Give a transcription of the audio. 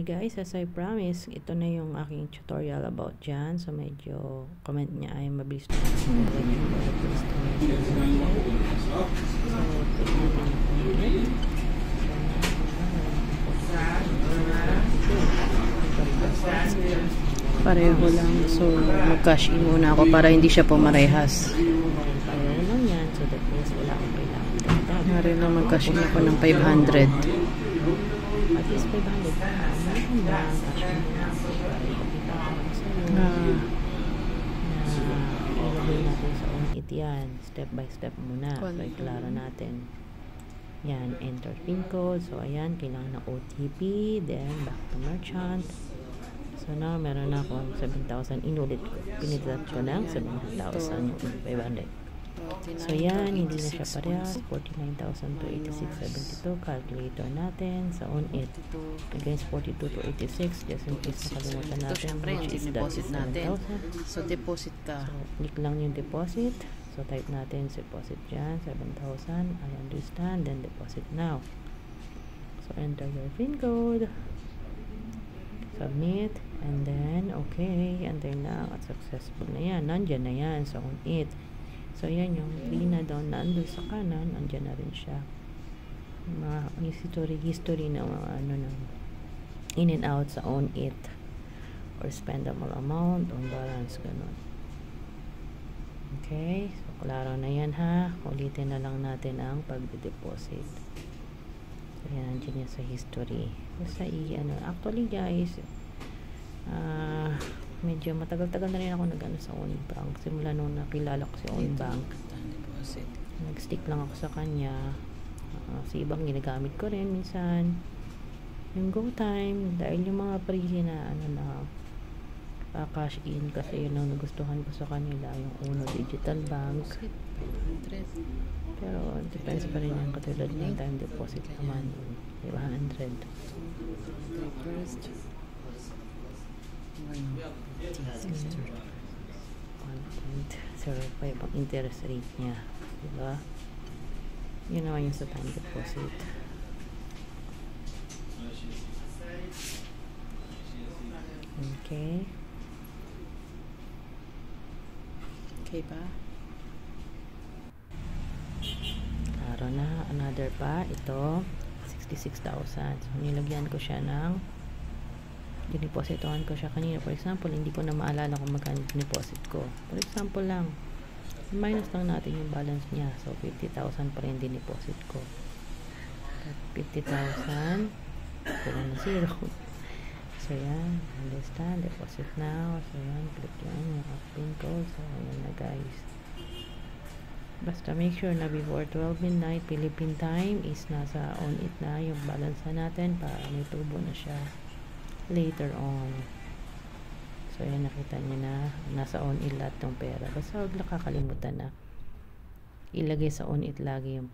guys, as I promise, ito na yung aking tutorial about dyan. So medyo comment niya ay mabilis na pareho lang. So mag-cash in muna ako para hindi siya pumarehas. Pareho lang yan. So that means wala akong kailangan. Pareho lang mag-cash in ako ng 500. At least 500 pa. Ilagay natin sa on-it yan. Step by step muna. So, iklaro natin. Yan, enter PIN code. So, ayan, kailangan ng OTP. Then, back to merchant. So, now, meron na akong 7,000. Inulit ko. Pinitat ko ng 7,500. So, yan, hindi na siya parehas. 49,286.72. Calculator natin sa on-it. Against 42 to 86. Just in case nakalimutan natin. Which is deposit natin. So, deposit ka. So, click lang yung deposit. So, type natin deposit dyan. 7,000. I understand. Then, deposit now. So, enter your PIN code. Submit. And then, okay. Enter na. At successful na yan. Nandyan na yan sa on-it. So, yan yung lina down na andun sa kanan, andyan na rin siya. Mga history na mga ano na in and out sa on-it or spendable amount on balance, ganun. Okay, so klaro na yan ha. Ulitin na lang natin ang pag-deposit. So, yan, andyan yan sa history. Basta actually guys, medyo matagal-tagal na rin ako nag-ano sa On Bank. Simula nung nakilala ko si On Bank. Nag-stick lang ako sa kanya. Si ibang ginagamit ko rin minsan. Yung GoTime, dahil yung mga free na cash in kasi yun ang nagustuhan ko sa kanila, yung Uno Digital Bank. Pero depends pa rin yung katulad ng time deposit naman. 500. $1.05 ang interest rate niya, diba? Yun naman yung sa time deposit. Okay ba? Klaro na. Another pa, ito 66,000. So nilagyan ko siya ng dinipositohan ko siya kanina. For example, hindi ko na maalala kung magkano diniposit ko. For example lang, minus lang natin yung balance niya. So, 50,000 pa rin diniposit ko. 50,000 pula na 0. So, yan. Understand. Deposit now. So, yan. Click yan. Yung PIN code. So, yan na guys. Basta make sure na before 12 midnight Philippine time is nasa on-it na yung balance na natin para may tubo na siya later on. So, yan, nakita nyo na nasa on-it lahat ng pera. Basta huwag nakakalimutan na ilagay sa on-it lagi yung